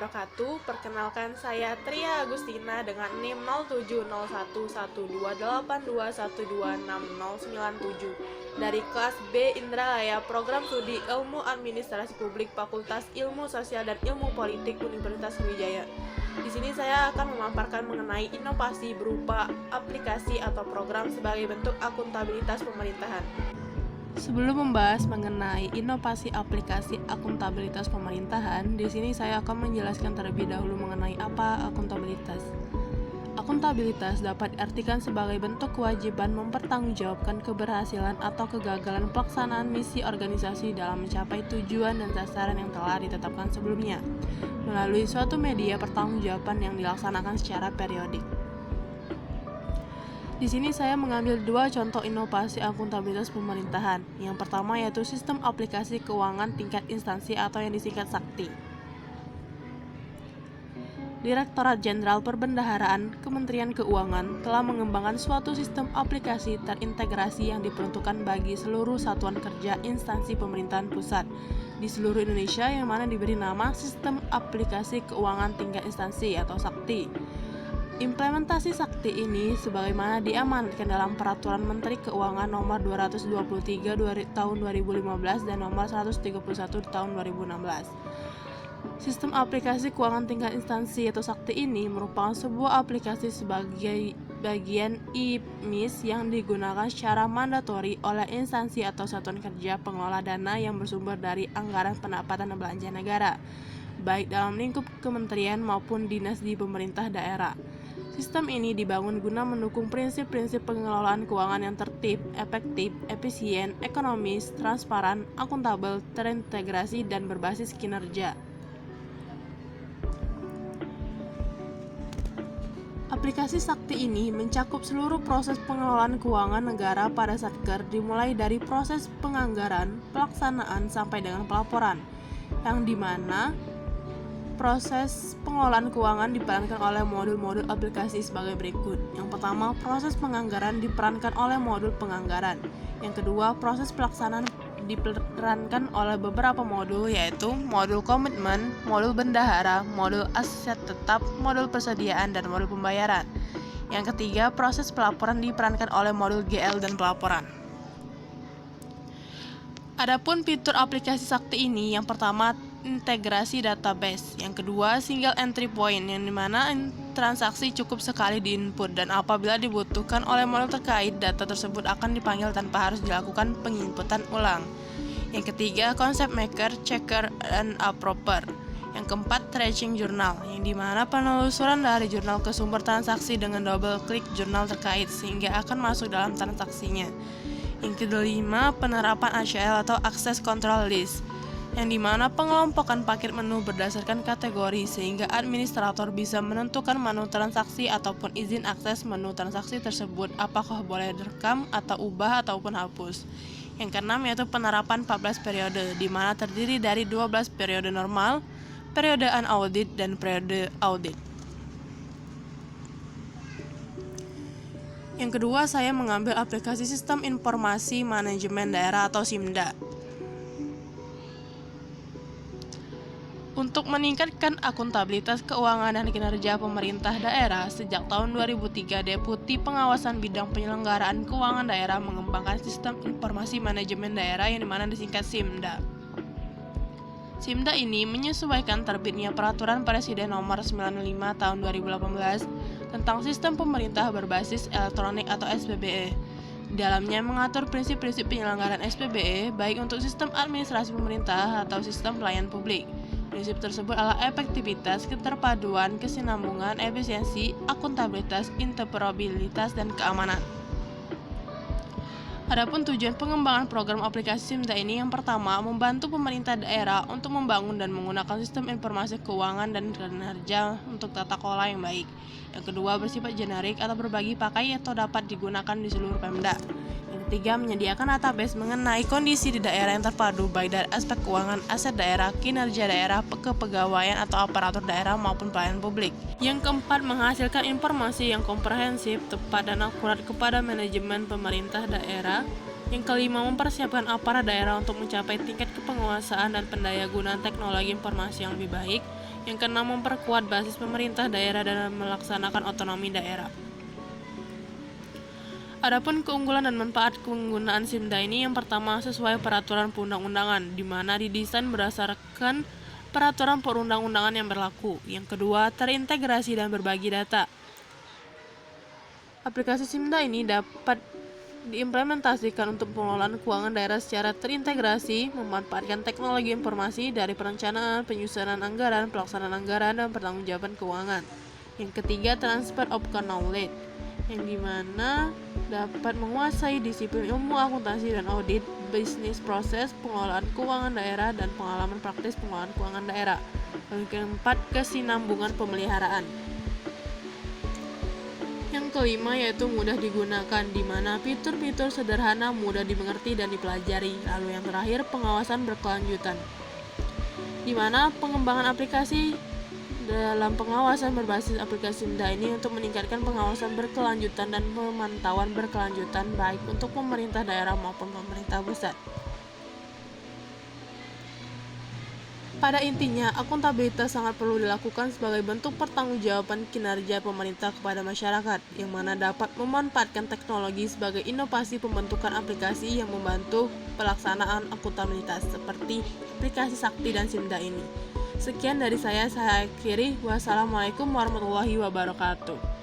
wabarakatuh. Perkenalkan, saya Tria Agustina dengan NIM 07011282126097 dari kelas B Indralaya, Program Studi Ilmu Administrasi Publik, Fakultas Ilmu Sosial dan Ilmu Politik, Universitas Sriwijaya. Di sini saya akan memaparkan mengenai inovasi berupa aplikasi atau program sebagai bentuk akuntabilitas pemerintahan. Sebelum membahas mengenai inovasi aplikasi akuntabilitas pemerintahan, di sini saya akan menjelaskan terlebih dahulu mengenai apa akuntabilitas. Akuntabilitas dapat diartikan sebagai bentuk kewajiban mempertanggungjawabkan keberhasilan atau kegagalan pelaksanaan misi organisasi dalam mencapai tujuan dan sasaran yang telah ditetapkan sebelumnya, melalui suatu media pertanggungjawaban yang dilaksanakan secara periodik. Di sini saya mengambil dua contoh inovasi akuntabilitas pemerintahan. Yang pertama yaitu sistem aplikasi keuangan tingkat instansi atau yang disingkat SAKTI. Direktorat Jenderal Perbendaharaan Kementerian Keuangan telah mengembangkan suatu sistem aplikasi terintegrasi yang diperuntukkan bagi seluruh satuan kerja instansi pemerintahan pusat di seluruh Indonesia yang mana diberi nama Sistem Aplikasi Keuangan Tingkat Instansi atau SAKTI. Implementasi SAKTI ini sebagaimana diamanatkan dalam Peraturan Menteri Keuangan Nomor 223 Tahun 2015 dan Nomor 131 Tahun 2016. Sistem aplikasi keuangan tingkat instansi atau SAKTI ini merupakan sebuah aplikasi sebagai bagian IMIS yang digunakan secara mandatori oleh instansi atau satuan kerja pengelola dana yang bersumber dari anggaran pendapatan dan belanja negara, baik dalam lingkup kementerian maupun dinas di pemerintah daerah. Sistem ini dibangun guna mendukung prinsip-prinsip pengelolaan keuangan yang tertib, efektif, efisien, ekonomis, transparan, akuntabel, terintegrasi, dan berbasis kinerja. Aplikasi SAKTI ini mencakup seluruh proses pengelolaan keuangan negara pada Satker, dimulai dari proses penganggaran, pelaksanaan, sampai dengan pelaporan, yang dimana proses pengelolaan keuangan diperankan oleh modul-modul aplikasi sebagai berikut. Yang pertama, proses penganggaran diperankan oleh modul penganggaran. Yang kedua, proses pelaksanaan diperankan oleh beberapa modul, yaitu modul komitmen, modul bendahara, modul aset tetap, modul persediaan, dan modul pembayaran. Yang ketiga, proses pelaporan diperankan oleh modul GL dan pelaporan. Adapun fitur aplikasi SAKTI ini, yang pertama integrasi database, yang kedua single entry point, yang dimana transaksi cukup sekali diinput dan apabila dibutuhkan oleh modul terkait, data tersebut akan dipanggil tanpa harus dilakukan penginputan ulang. Yang ketiga concept maker, checker, dan approver. Yang keempat tracing jurnal, yang dimana penelusuran dari jurnal ke sumber transaksi dengan double klik jurnal terkait sehingga akan masuk dalam transaksinya. Yang kelima, penerapan ACL atau Access Control List, yang dimana pengelompokan paket menu berdasarkan kategori sehingga administrator bisa menentukan menu transaksi ataupun izin akses menu transaksi tersebut apakah boleh direkam atau ubah ataupun hapus. Yang keenam yaitu penerapan 14 periode, dimana terdiri dari 12 periode normal, periode unaudit, dan periode audit. Yang kedua, saya mengambil aplikasi Sistem Informasi Manajemen Daerah atau SIMDA. Untuk meningkatkan akuntabilitas keuangan dan kinerja pemerintah daerah, sejak tahun 2003, Deputi Pengawasan Bidang Penyelenggaraan Keuangan Daerah mengembangkan Sistem Informasi Manajemen Daerah yang dimana disingkat SIMDA. SIMDA ini menyesuaikan terbitnya Peraturan Presiden Nomor 95 Tahun 2018 tentang Sistem Pemerintah Berbasis Elektronik atau SPBE. Di dalamnya mengatur prinsip-prinsip penyelenggaraan SPBE baik untuk sistem administrasi pemerintah atau sistem pelayanan publik. Prinsip tersebut adalah efektivitas, keterpaduan, kesinambungan, efisiensi, akuntabilitas, interoperabilitas, dan keamanan. Adapun tujuan pengembangan program aplikasi SIMDA ini, yang pertama, membantu pemerintah daerah untuk membangun dan menggunakan sistem informasi keuangan dan kinerja untuk tata kelola yang baik. Yang kedua, bersifat generik atau berbagi pakai atau dapat digunakan di seluruh Pemda. Yang ketiga, menyediakan database mengenai kondisi di daerah yang terpadu baik dari aspek keuangan, aset daerah, kinerja daerah, kepegawaian atau aparatur daerah maupun pelayanan publik. Yang keempat, menghasilkan informasi yang komprehensif, tepat, dan akurat kepada manajemen pemerintah daerah. Yang kelima, mempersiapkan aparat daerah untuk mencapai tingkat kepenguasaan dan pendayagunaan teknologi informasi yang lebih baik. Yang keenam, memperkuat basis pemerintah daerah dan melaksanakan otonomi daerah. Adapun keunggulan dan manfaat penggunaan SIMDA ini, yang pertama, sesuai peraturan perundang-undangan, di mana didesain berdasarkan peraturan perundang-undangan yang berlaku. Yang kedua, terintegrasi dan berbagi data. Aplikasi SIMDA ini dapat diimplementasikan untuk pengelolaan keuangan daerah secara terintegrasi, memanfaatkan teknologi informasi dari perencanaan, penyusunan anggaran, pelaksanaan anggaran, dan pertanggungjawaban keuangan. Yang ketiga, transfer of knowledge, yang dimana dapat menguasai disiplin ilmu akuntansi dan audit, bisnis proses, pengelolaan keuangan daerah, dan pengalaman praktis pengelolaan keuangan daerah. Yang keempat, kesinambungan pemeliharaan. Yang kelima yaitu mudah digunakan, di mana fitur-fitur sederhana mudah dimengerti dan dipelajari. Lalu yang terakhir, pengawasan berkelanjutan, di mana pengembangan aplikasi dalam pengawasan berbasis aplikasi SIMDA ini untuk meningkatkan pengawasan berkelanjutan dan pemantauan berkelanjutan baik untuk pemerintah daerah maupun pemerintah pusat. Pada intinya, akuntabilitas sangat perlu dilakukan sebagai bentuk pertanggungjawaban kinerja pemerintah kepada masyarakat, yang mana dapat memanfaatkan teknologi sebagai inovasi pembentukan aplikasi yang membantu pelaksanaan akuntabilitas seperti aplikasi Sakti dan SIMDA ini. Sekian dari saya akhiri. Wassalamualaikum warahmatullahi wabarakatuh.